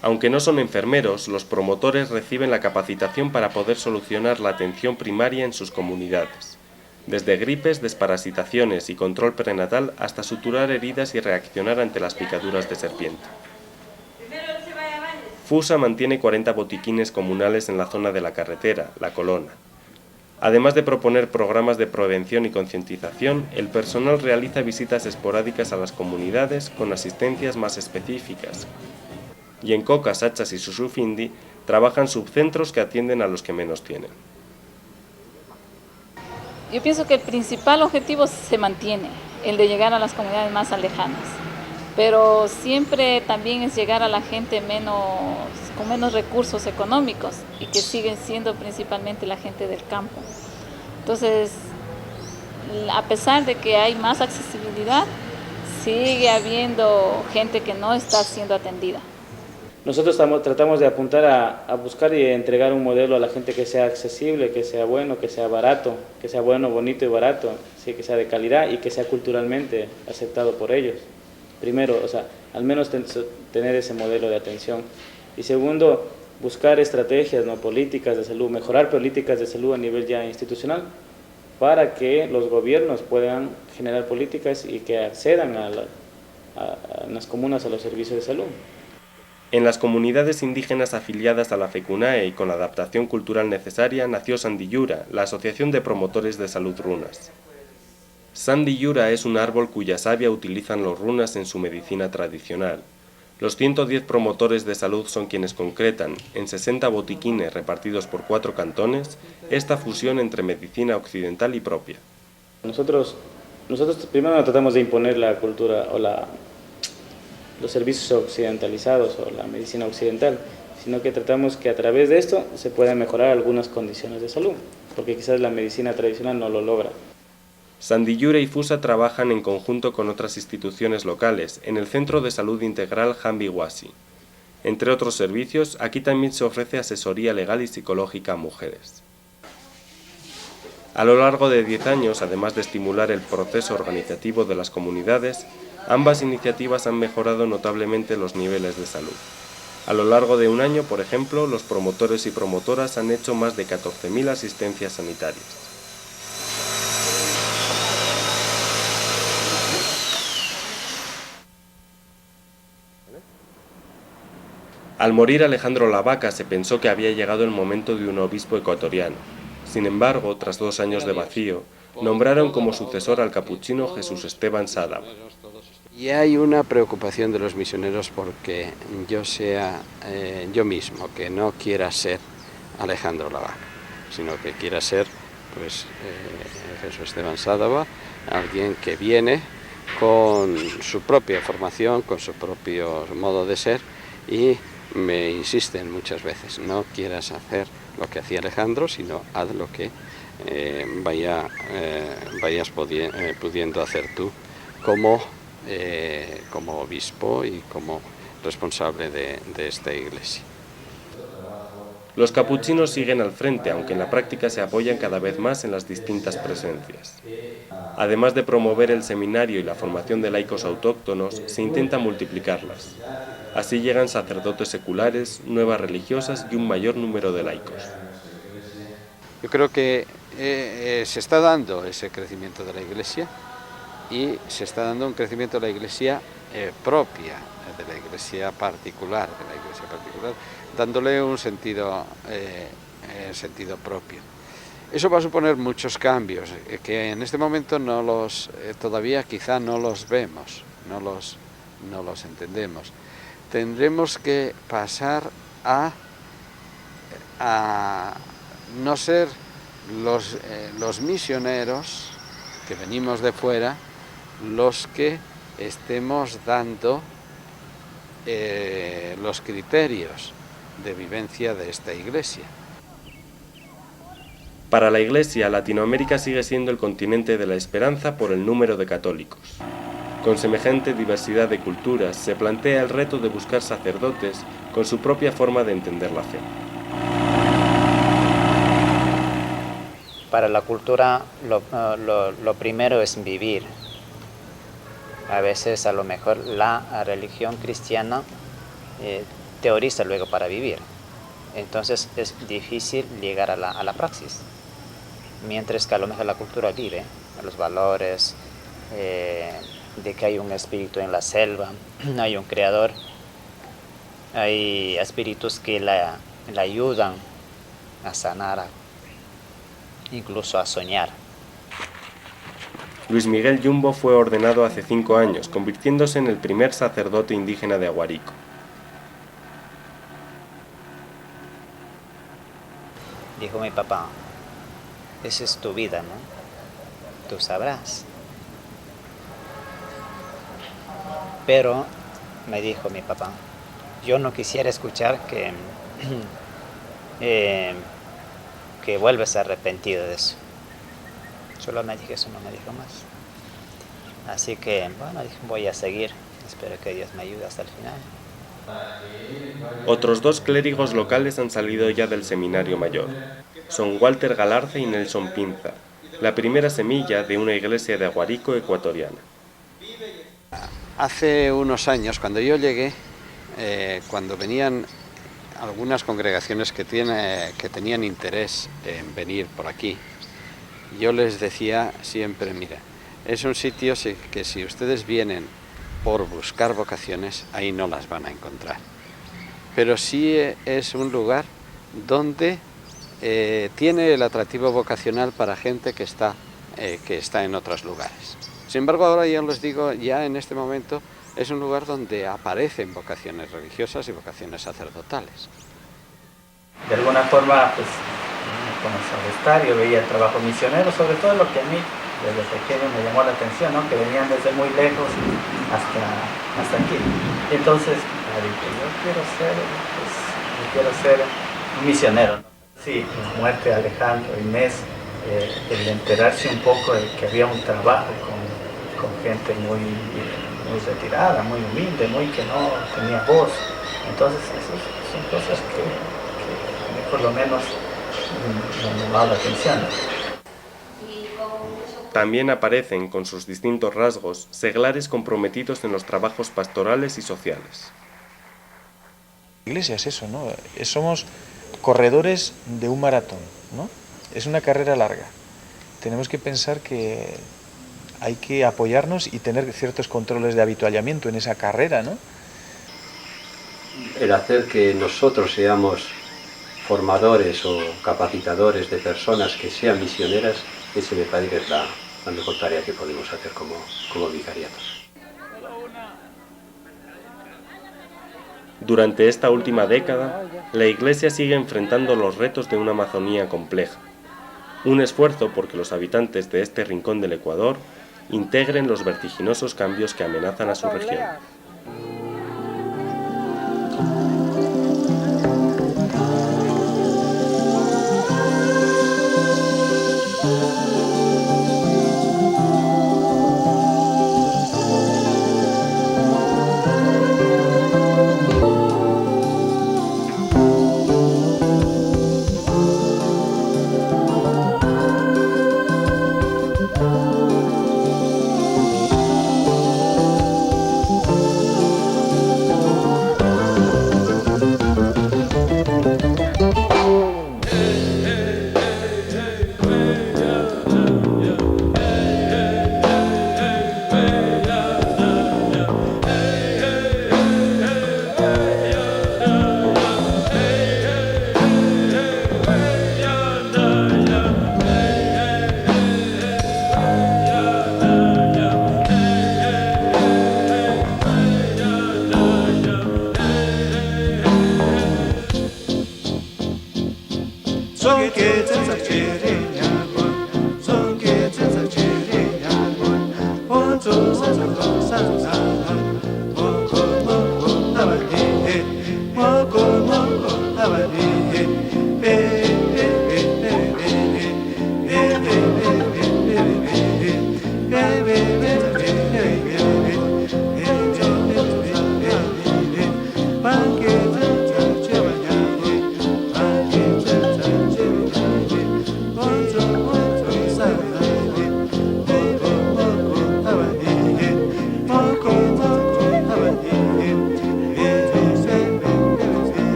Aunque no son enfermeros, los promotores reciben la capacitación para poder solucionar la atención primaria en sus comunidades, desde gripes, desparasitaciones y control prenatal hasta suturar heridas y reaccionar ante las picaduras de serpiente. FUSA mantiene 40 botiquines comunales en la zona de la carretera, La Colona. Además de proponer programas de prevención y concientización, el personal realiza visitas esporádicas a las comunidades con asistencias más específicas. Y en Coca, Sachas y Susufindi trabajan subcentros que atienden a los que menos tienen. Yo pienso que el principal objetivo se mantiene, el de llegar a las comunidades más alejanas, pero siempre también es llegar a la gente con menos recursos económicos y que siguen siendo principalmente la gente del campo. Entonces, a pesar de que hay más accesibilidad, sigue habiendo gente que no está siendo atendida. Nosotros tratamos de apuntar a buscar y entregar un modelo a la gente que sea accesible, que sea bueno, que sea barato, que sea bueno, bonito y barato, ¿sí? Que sea de calidad y que sea culturalmente aceptado por ellos. Primero, o sea, al menos tener ese modelo de atención. Y segundo, buscar estrategias, ¿no? Políticas de salud, mejorar políticas de salud a nivel ya institucional para que los gobiernos puedan generar políticas y que accedan a las comunas a los servicios de salud. En las comunidades indígenas afiliadas a la FECUNAE y con la adaptación cultural necesaria nació Sandy Yura, la Asociación de Promotores de Salud Runas. Sandy Yura es un árbol cuya savia utilizan los runas en su medicina tradicional. Los 110 promotores de salud son quienes concretan, en 60 botiquines repartidos por 4 cantones, esta fusión entre medicina occidental y propia. Nosotros primero no tratamos de imponer la cultura o los servicios occidentalizados o la medicina occidental, sino que tratamos que a través de esto se puedan mejorar algunas condiciones de salud, porque quizás la medicina tradicional no lo logra. Sandy Yura y FUSA trabajan en conjunto con otras instituciones locales en el Centro de Salud Integral Jambi Huasi. Entre otros servicios, aquí también se ofrece asesoría legal y psicológica a mujeres. A lo largo de 10 años, además de estimular el proceso organizativo de las comunidades, ambas iniciativas han mejorado notablemente los niveles de salud. A lo largo de un año, por ejemplo, los promotores y promotoras han hecho más de 14.000 asistencias sanitarias. Al morir Alejandro Lavaca se pensó que había llegado el momento de un obispo ecuatoriano. Sin embargo, tras 2 años de vacío, nombraron como sucesor al capuchino Jesús Esteban Sádava. Y hay una preocupación de los misioneros porque yo sea yo mismo, que no quiera ser Alejandro Lavaca, sino que quiera ser pues, Jesús Esteban Sádava, alguien que viene con su propia formación, con su propio modo de ser, y me insisten muchas veces, no quieras hacer lo que hacía Alejandro, sino haz lo que vayas pudiendo hacer tú como obispo y como responsable de esta iglesia. Los capuchinos siguen al frente, aunque en la práctica se apoyan cada vez más en las distintas presencias. Además de promover el seminario y la formación de laicos autóctonos, se intenta multiplicarlas. Así llegan sacerdotes seculares, nuevas religiosas y un mayor número de laicos. Yo creo que se está dando ese crecimiento de la Iglesia y se está dando un crecimiento de la Iglesia propia, de la Iglesia particular, dándole un sentido propio. Eso va a suponer muchos cambios que en este momento todavía quizá no los vemos, no los entendemos. Tendremos que pasar a no ser los misioneros que venimos de fuera los que estemos dando los criterios de vivencia de esta iglesia. Para la Iglesia, Latinoamérica sigue siendo el continente de la esperanza por el número de católicos. Con semejante diversidad de culturas, se plantea el reto de buscar sacerdotes con su propia forma de entender la fe. Para la cultura, lo primero es vivir. A veces, a lo mejor, la religión cristiana teoriza luego para vivir. Entonces, es difícil llegar a la praxis. Mientras que a lo mejor la cultura vive, los valores, de que hay un espíritu en la selva, hay un creador, hay espíritus que la ayudan a sanar, incluso a soñar. Luis Miguel Yumbo fue ordenado hace 5 años, convirtiéndose en el primer sacerdote indígena de Aguarico. Dijo mi papá, esa es tu vida, ¿no? Tú sabrás. Pero, me dijo mi papá, yo no quisiera escuchar que vuelves arrepentido de eso. Solo me dije eso, no me dijo más. Así que, bueno, voy a seguir. Espero que Dios me ayude hasta el final. Otros 2 clérigos locales han salido ya del seminario mayor. Son Walter Galarza y Nelson Pinza, la primera semilla de una iglesia de Aguarico ecuatoriana. Hace unos años, cuando yo llegué, cuando venían algunas congregaciones que tenían interés en venir por aquí, yo les decía siempre, mira, es un sitio que si ustedes vienen por buscar vocaciones, ahí no las van a encontrar. Pero sí es un lugar donde tiene el atractivo vocacional para gente que está en otros lugares. Sin embargo, ahora ya les digo, ya en este momento es un lugar donde aparecen vocaciones religiosas y vocaciones sacerdotales. De alguna forma, pues, como salestario veía el trabajo misionero, sobre todo lo que a mí desde pequeño me llamó la atención, ¿no? Que venían desde muy lejos hasta aquí. Y entonces, dije, yo quiero ser un misionero, ¿no? Sí, la muerte de Alejandro, Inés, el enterarse un poco de que había un trabajo con con gente muy retirada, muy humilde, muy que no tenía voz. Entonces esas son cosas que por lo menos me llamaba la atención. También aparecen, con sus distintos rasgos, seglares comprometidos en los trabajos pastorales y sociales. La iglesia es eso, ¿no? Somos corredores de un maratón, ¿no? Es una carrera larga. Tenemos que pensar que hay que apoyarnos y tener ciertos controles de habituallamiento en esa carrera, ¿no? El hacer que nosotros seamos formadores o capacitadores de personas que sean misioneras, ese me parece que es la mejor tarea que podemos hacer como vicariatos. Durante esta última década, la Iglesia sigue enfrentando los retos de una Amazonía compleja. Un esfuerzo porque los habitantes de este rincón del Ecuador integren los vertiginosos cambios que amenazan a su región.